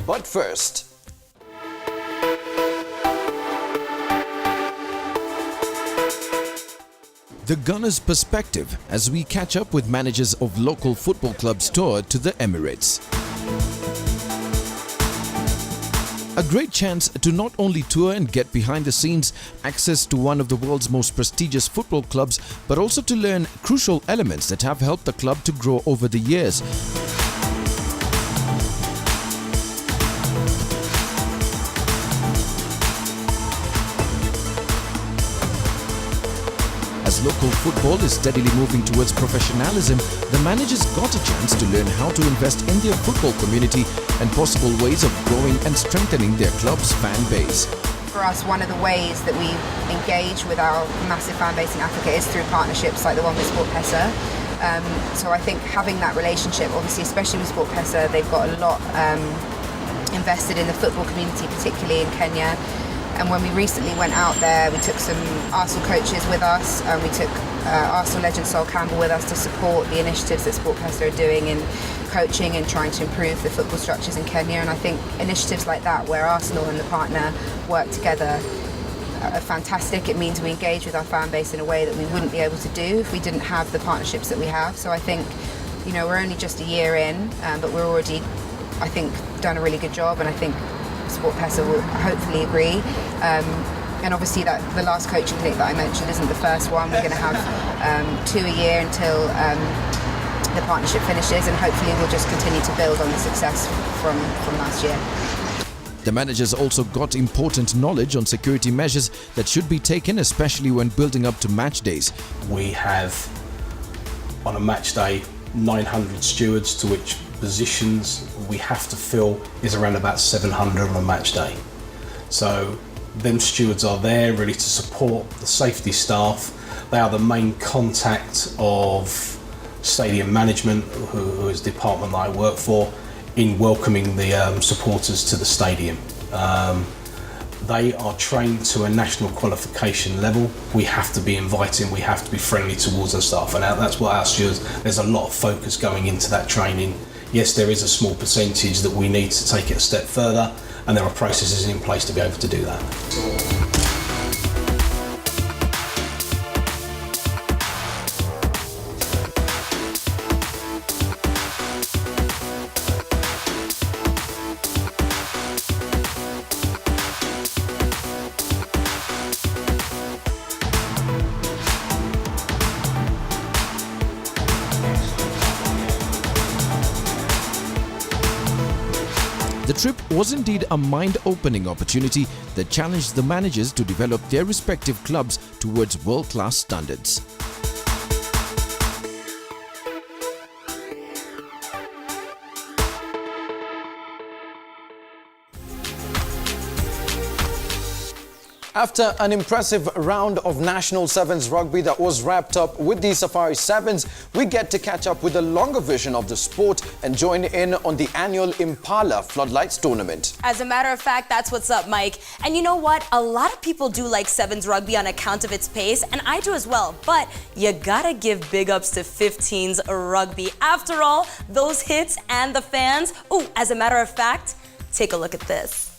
But first, the Gunners' perspective as we catch up with managers of local football clubs toured to the Emirates. A great chance to not only tour and get behind the scenes, access to one of the world's most prestigious football clubs, but also to learn crucial elements that have helped the club to grow over the years. As local football is steadily moving towards professionalism, the managers got a chance to learn how to invest in their football community and possible ways of growing and strengthening their club's fan base. For us, one of the ways that we engage with our massive fan base in Africa is through partnerships like the one with SportPesa. So I think having that relationship, obviously, especially with SportPesa, they've got a lot invested in the football community, particularly in Kenya. And when we recently went out there, we took some Arsenal coaches with us, and we took Arsenal legend Sol Campbell with us to support the initiatives that SportPesa are doing in coaching and trying to improve the football structures in Kenya. And I think initiatives like that, where Arsenal and the partner work together, are fantastic. It means we engage with our fan base in a way that we wouldn't be able to do if we didn't have the partnerships that we have. So I think, you know, we're only just a year in, but we're already, I think, done a really good job, and I think SportPesa will hopefully agree. And obviously that the last coaching clinic that I mentioned isn't the first one. We're going to have 2 a year until the partnership finishes, and hopefully we'll just continue to build on the success from last year. The managers also got important knowledge on security measures that should be taken, especially when building up to match days. We have, on a match day, 900 stewards, to which positions we have to fill is around about 700 on a match day. So them stewards are there ready to support the safety staff. They are the main contact of stadium management, who is the department that I work for, in welcoming the supporters to the stadium. They are trained to a national qualification level. We have to be inviting, we have to be friendly towards our staff, and that's what our stewards, there's a lot of focus going into that training. Yes, there is a small percentage that we need to take it a step further, and there are processes in place to be able to do that. The trip was indeed a mind-opening opportunity that challenged the managers to develop their respective clubs towards world-class standards. After an impressive round of National Sevens rugby that was wrapped up with the Safari Sevens, we get to catch up with a longer version of the sport and join in on the annual Impala Floodlights tournament. As a matter of fact, that's what's up, Mike. And you know what? A lot of people do like Sevens rugby on account of its pace, and I do as well. But you gotta give big ups to 15's rugby. After all, those hits and the fans. Oh, as a matter of fact, take a look at this.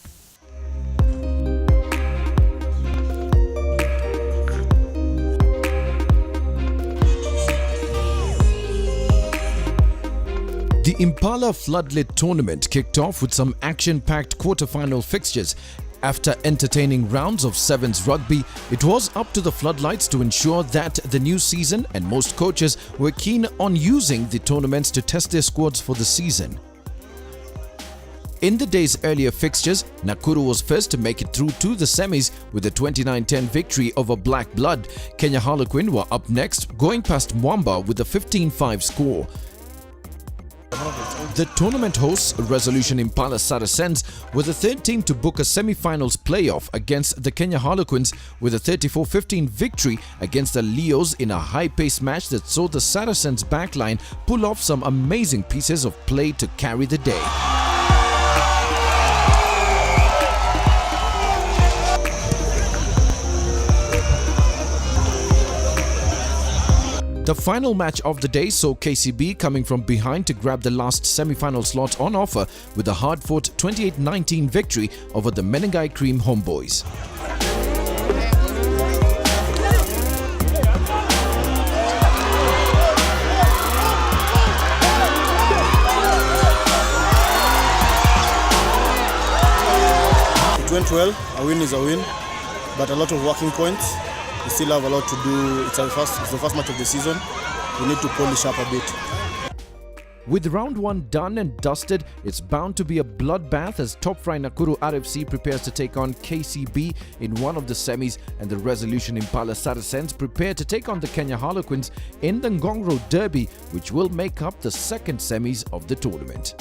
The Impala Floodlit tournament kicked off with some action-packed quarter-final fixtures. After entertaining rounds of Sevens rugby, it was up to the Floodlights to ensure that the new season, and most coaches were keen on using the tournaments to test their squads for the season. In the day's earlier fixtures, Nakuru was first to make it through to the semis with a 29-10 victory over Black Blood. Kenya Harlequin were up next, going past Mwamba with a 15-5 score. The tournament hosts, Resolution Impala Saracens, were the third team to book a semi-finals playoff against the Kenya Harlequins with a 34-15 victory against the Leos in a high-paced match that saw the Saracens backline pull off some amazing pieces of play to carry the day. The final match of the day saw KCB coming from behind to grab the last semi-final slot on offer with a hard-fought 28-19 victory over the Menengai Cream homeboys. It went well. A win is a win, but a lot of working points. We still have a lot to do. It's the first match of the season. We need to polish up a bit. With round 1 done and dusted, it's bound to be a bloodbath as top fry Nakuru RFC prepares to take on KCB in one of the semis, and the Resolution Impala Saracens prepare to take on the Kenya Harlequins in the Ngongro Derby, which will make up the second semis of the tournament.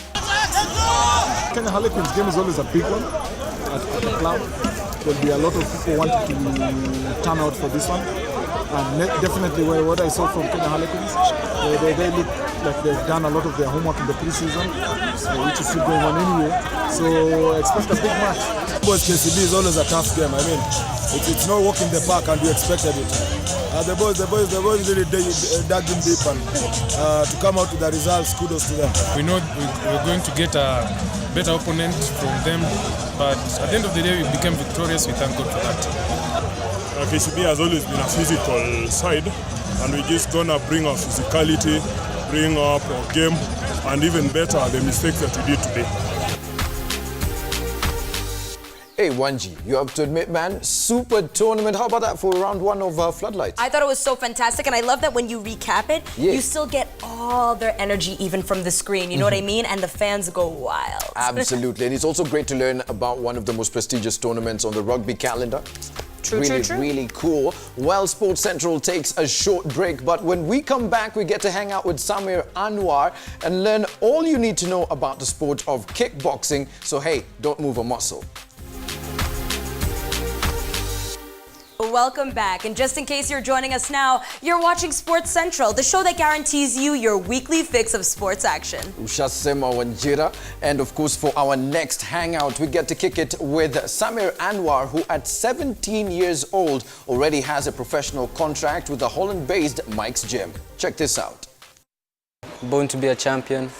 Kenya Harlequins game is always a big one at the club. There'll be a lot of people wanting to turn out for this one. And definitely what I saw from Kenya Harlequins, they look like they've done a lot of their homework in the pre-season, which is still going on anyway. So expect a big match. Boys KCB is always a tough game. I mean, it's not walk in the park, and we expected it. The boys really dug in deep, and to come out with the results, kudos to them. We know we're going to get a better opponent from them, but at the end of the day, we became victorious. We thank God for that. KCB has always been a physical side, and we're just gonna bring our physicality, bring up our game, and even better the mistakes that we did today. Hey Wanji, you have to admit, man, super tournament. How about that for round 1 of Floodlight? I thought it was so fantastic, and I love that when you recap it, you still get all their energy even from the screen, you know what I mean? And the fans go wild. Absolutely, and it's also great to learn about one of the most prestigious tournaments on the rugby calendar. True. Really cool. Well, Sports Central takes a short break, but when we come back, we get to hang out with Samir Anwar and learn all you need to know about the sport of kickboxing. So hey, don't move a muscle. Welcome back, and just in case you're joining us now, you're watching Sports Central, the show that guarantees you your weekly fix of sports action. Ushasema Wanjira, and of course for our next hangout, we get to kick it with Samir Anwar, who at 17 years old already has a professional contract with the Holland-based Mike's Gym. Check this out. Born to be a champion,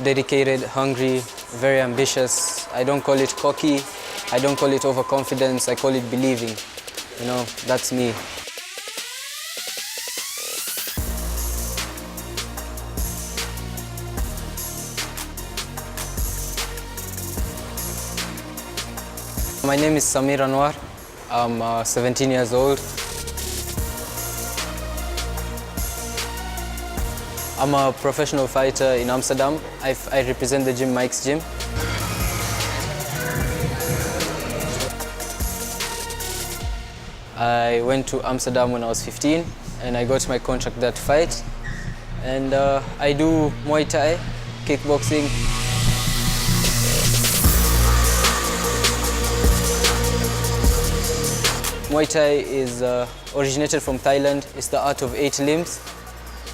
dedicated, hungry, very ambitious. I don't call it cocky, I don't call it overconfidence, I call it believing. You know, that's me. My name is Samir Anwar. I'm 17 years old. I'm a professional fighter in Amsterdam. I represent the gym Mike's Gym. I went to Amsterdam when I was 15 and I got my contract there to fight. And I do Muay Thai, kickboxing. Muay Thai is originated from Thailand. It's the art of 8 limbs.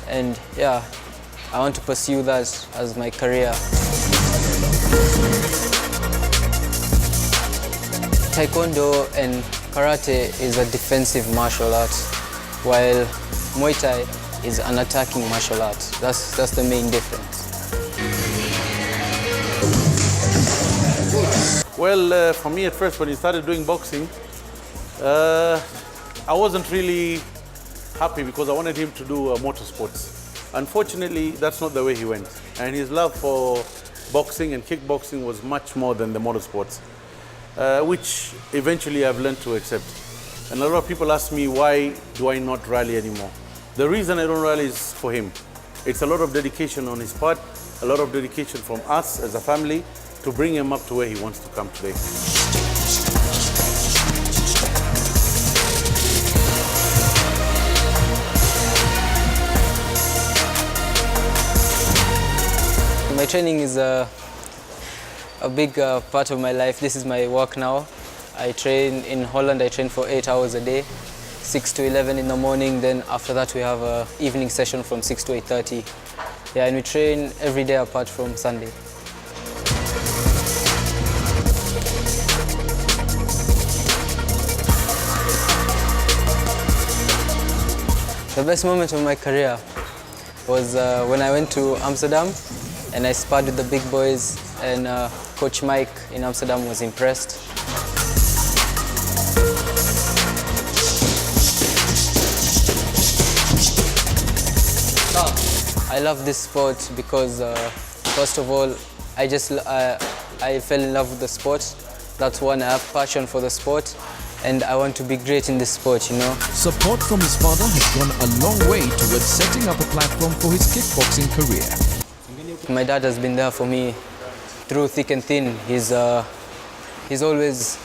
And yeah, I want to pursue that as my career. Taekwondo and Karate is a defensive martial art, while Muay Thai is an attacking martial art. That's the main difference. Well, for me at first, when he started doing boxing, I wasn't really happy because I wanted him to do motorsports. Unfortunately, that's not the way he went. And his love for boxing and kickboxing was much more than the motorsports. Which eventually I've learned to accept. And a lot of people ask me, why do I not rally anymore? The reason I don't rally is for him. It's a lot of dedication on his part, a lot of dedication from us as a family to bring him up to where he wants to come today. My training is a big part of my life. This is my work now. I train in Holland. I train for 8 hours a day, 6 to 11 in the morning. Then after that we have an evening session from 6 to 8:30. Yeah, and we train every day apart from Sunday. The best moment of my career was when I went to Amsterdam and I sparred with the big boys, and Coach Mike in Amsterdam was impressed. I love this sport because, first of all, I fell in love with the sport. That's one, I have passion for the sport, and I want to be great in this sport, you know. Support from his father has gone a long way towards setting up a platform for his kickboxing career. My dad has been there for me through thick and thin. He's always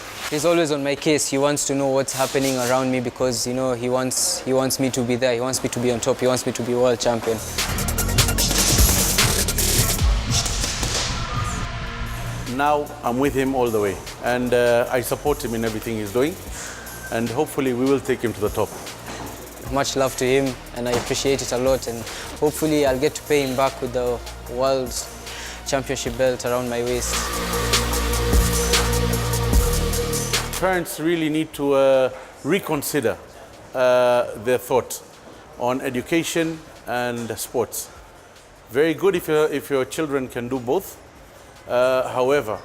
on my case. He wants to know what's happening around me because, you know, he wants me to be there. He wants me to be on top. He wants me to be world champion. Now I'm with him all the way, and I support him in everything he's doing, and hopefully we will take him to the top. Much love to him, and I appreciate it a lot, and hopefully I'll get to pay him back with the world championship belt around my waist. Parents really need to reconsider their thought on education and sports. Very good if your children can do both. However,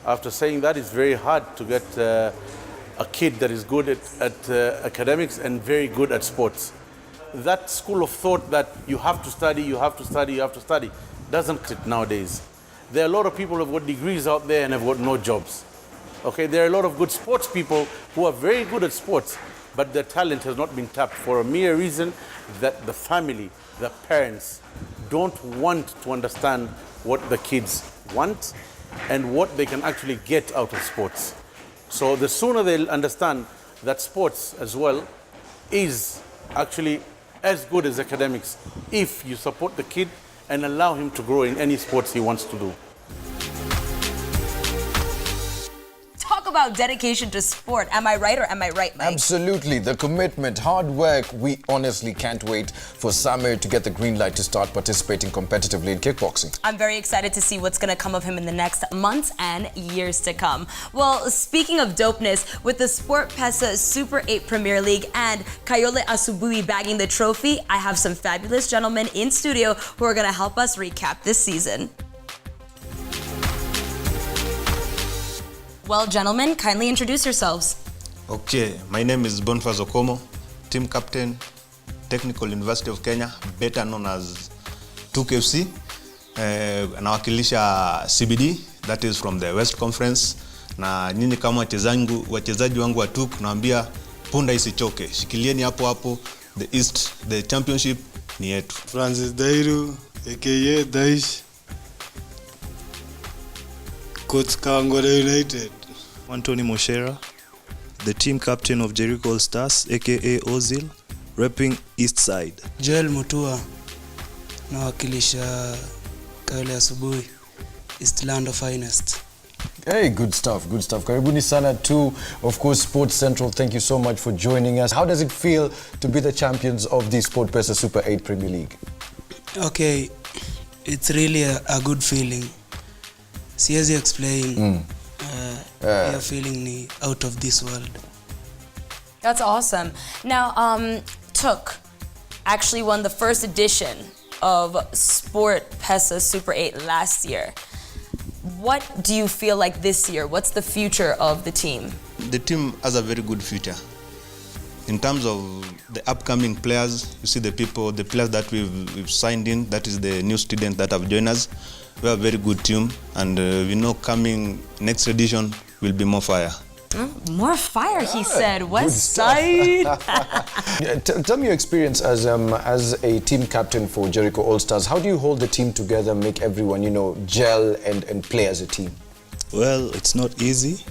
after saying that, it's very hard to get a kid that is good at academics and very good at sports. That school of thought that you have to study, you have to study, you have to study, doesn't fit nowadays. There are a lot of people who have got degrees out there and have got no jobs. Okay, there are a lot of good sports people who are very good at sports, but their talent has not been tapped for a mere reason that the family, the parents, don't want to understand what the kids want and what they can actually get out of sports. So the sooner they'll understand that sports as well is actually as good as academics if you support the kid and allow him to grow in any sports he wants to do. Talk about dedication to sport. Am I right or am I right, Mike? Absolutely. The commitment, hard work. We honestly can't wait for Samir to get the green light to start participating competitively in kickboxing. I'm very excited to see what's going to come of him in the next months and years to come. Well, speaking of dopeness, with the SportPesa Super 8 Premier League and Kayole Asubuhi bagging the trophy, I have some fabulous gentlemen in studio who are going to help us recap this season. Well, gentlemen, kindly introduce yourselves. Okay, my name is Boniface Okomo, team captain, Technical University of Kenya, better known as 2KFC. Nawakilisha CBD, that is from the West Conference. Na nyinyi kama wachezaji wangu wa TUK, naambia punda isichoke. Shikilieni hapo hapo, the East, the championship ni yetu. Francis Dairu, aka Daish. Coach Kangwale United. Anthony Moshera, the team captain of Jericho All Stars, aka Ozil, repping East Side. Joel Mutua, nawakilisha Kayole Asubuhi, Eastland of Finest. Hey, good stuff, good stuff. Karibuni sana to, of course, Sports Central. Thank you so much for joining us. How does it feel to be the champions of the SportPesa Super 8 Premier League? Okay, it's really a good feeling. Siwezi explain. Your feeling ni out of this world. That's awesome. Now, TUK actually won the first edition of SportPesa Super 8 last year. What do you feel like this year? What's the future of the team? The team has a very good future. In terms of the upcoming players, you see the players that we've signed in, that is the new students that have joined us. We have a very good team, and we know coming next edition will be more fire. More fire, he said. West Side. Tell me your experience as a team captain for Jericho All Stars. How do you hold the team together, make everyone, gel and play as a team? Well, it's not easy.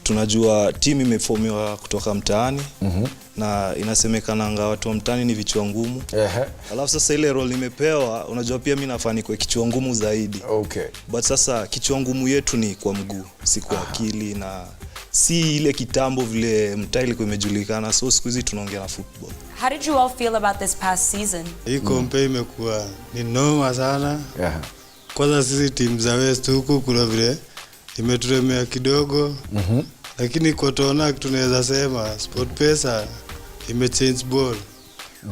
Tunajua team imeformiwa kutoka mtaani na inasemekananga watu wa mtaani ni vichwa ngumu. Alafu sasa ile role nimepewa, unajua pia mimi nafani kwa kichwa ngumu zaidi. Okay. But sasa kichwa ngumu yetu ni kwa mguu, si kwa akili, na si ile kitambo vile mtaa ilikuwa imejulikana, so siku hizi tunaongea na football. How did you all feel about this past season? Hii kompe imekuwa ni noma sana. Kwanza sisi team za West huku kuna vile imeturemea kidogo. Lakini kwa tuona tunaweza sema SportPesa imechange ball.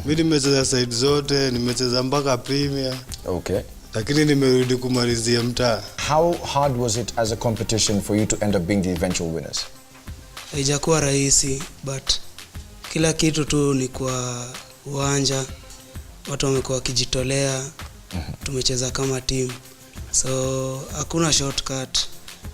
Mi nimecheza side zote, nimecheza mpaka Premier. Okay. Lakini nimerudi kumalizia mtaa. How hard was it as a competition for you to end up being the eventual winners? Haijakuwa rahisi, but kila kitu tu ni kwa uwanja. Watu wamekuwa wakijitolea. Tumecheza kama team. So hakuna shortcut.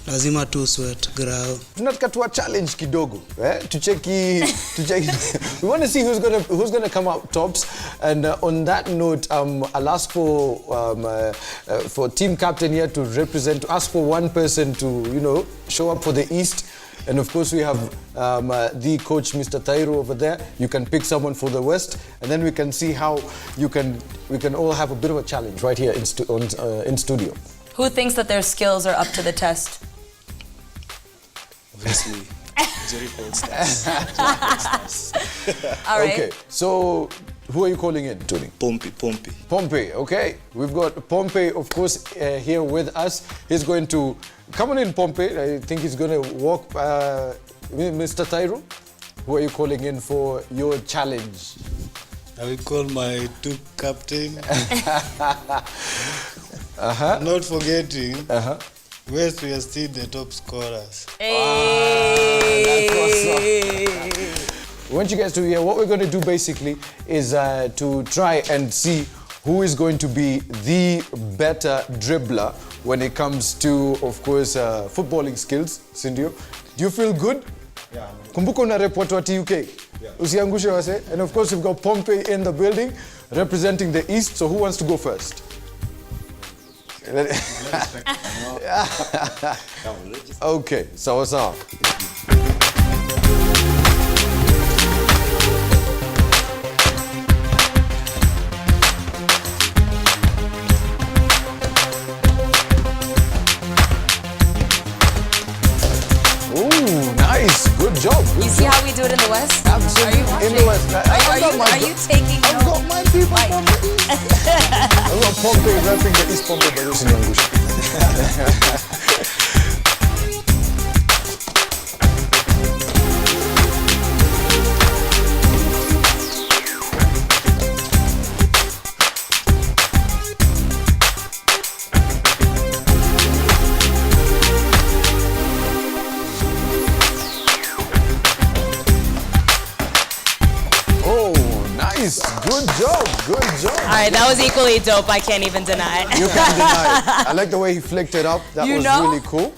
Lazima tu sweat ground. Tunataka tuwa challenge kidogo, to check. We want to see who's gonna come out tops. And on that note, I'll ask for team captain here to represent. To ask for one person to show up for the East. And of course we have the coach, Mr. Tairo, over there. You can pick someone for the West, and then we can see how we can all have a bit of a challenge right here in studio. Who thinks that their skills are up to the test? Obviously, Jericho stars. All right. Okay, so who are you calling in, Tony? Pompey, okay. We've got Pompey, of course, here with us. He's going to... Come on in, Pompey. I think he's going to walk... Mr. Tairo, who are you calling in for your challenge? I will call my two captain. Not forgetting, West, we are still the top scorers. Hey. I want you guys to hear what we're going to do basically is to try and see who is going to be the better dribbler when it comes to, of course, footballing skills. Sindio, do you feel good? Yeah. Kumbuka una report wa TUK. Yeah. Usiangushe wase. And of course, we've got Pompey in the building representing the East. So who wants to go first? Okay, so what's up? Ooh, nice. Good job. You see how we do it in the West? Absolutely. In the West. Are you taking I've got my people from the East. I've got Pompey repping the East Pompey Barus in Yangush. Good job, good job. All right, that was equally dope. I can't even deny it. You can't deny it. I like the way he flicked it up. That was really cool.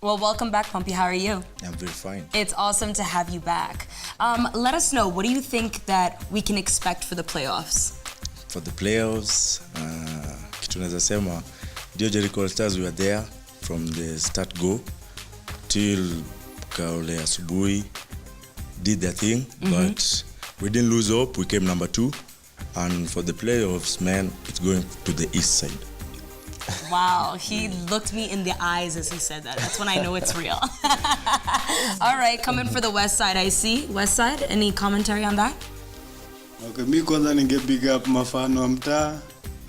Well, welcome back, Pompey. How are you? I'm very fine. It's awesome to have you back. Let us know, what do you think that we can expect for the playoffs? For the playoffs, kitu naweza sema, ndio Jericho Stars, we were there from the start go till kaole asubuhi, did their thing, but we didn't lose hope. We came number 2, and for the playoffs, man, it's going to the East side. Wow, he looked me in the eyes as he said that. That's when I know it's real. All right, coming for the West side, I see. West side, any commentary on that? Okay, mi kwanza ninge big up mafano wa mtaa.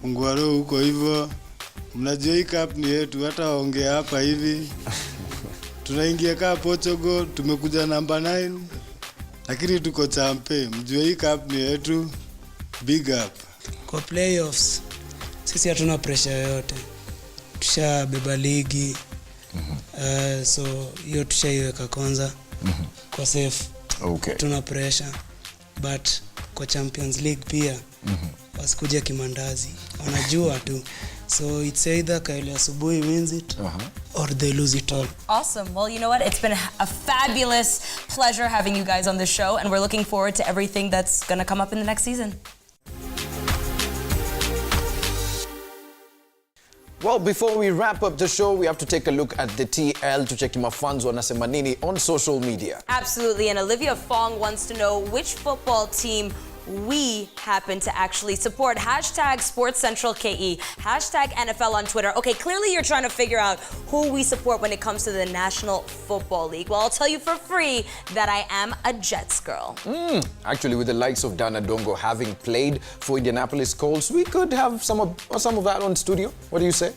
Ungwaro huko hivyo. Mnajua hii cup ni yetu, hata waongea hapa hivi. Tunaingia kaa Portugal, tumekuja number 9. Lakini tuko champe, mjua hii cup ni yetu. Big up. Kwa playoffs, sisi hatuna pressure yoyote. Tushabeba ligi. So hiyo tushaiweka kwanza. Kwa safe. Okay. Tuna pressure. But kwa Champions League pia wasikuja kimandazi. Wanajua tu. So it's either Kaili asubuhi wins it or they lose it all. Awesome. Well, you know what? It's been a fabulous pleasure having you guys on the show, and we're looking forward to everything that's going to come up in the next season. Well, before we wrap up the show, we have to take a look at the TL to check my fans wanasema nini on social media. Absolutely. And Olivia Fong wants to know which football team we happen to actually support. Hashtag SportsCentralKE, hashtag NFL on Twitter. Okay, clearly you're trying to figure out who we support when it comes to the National Football League. Well, I'll tell you for free that I am a Jets girl. Actually, with the likes of Dana Dongo having played for Indianapolis Colts, we could have some of that on studio. What do you say?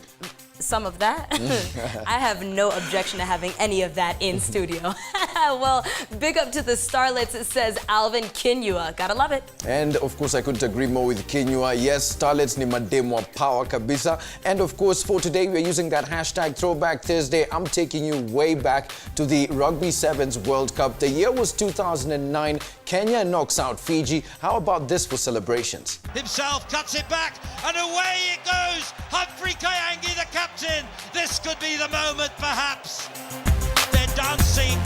some of that. I have no objection to having any of that in studio. Well, big up to the Starlets, says Alvin Kinyua. Gotta love it. And of course, I couldn't agree more with Kinyua. Yes, Starlets ni mademu wa power kabisa. And of course, for today, we're using that hashtag Throwback Thursday. I'm taking you way back to the Rugby Sevens World Cup. The year was 2009. Kenya knocks out Fiji. How about this for celebrations? Himself cuts it back, and away it goes. Humphrey Kayangi, the captain. This could be the moment, perhaps. They're dancing.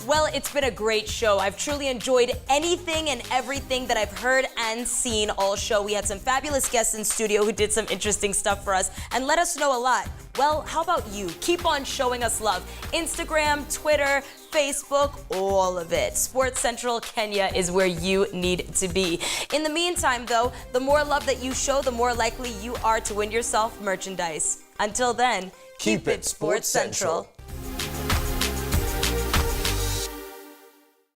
Well, it's been a great show. I've truly enjoyed anything and everything that I've heard and seen all show. We had some fabulous guests in studio who did some interesting stuff for us and let us know a lot. Well, how about you? Keep on showing us love. Instagram, Twitter, Facebook, all of it. Sports Central Kenya is where you need to be. In the meantime, though, the more love that you show, the more likely you are to win yourself merchandise. Until then, keep it Sports Central.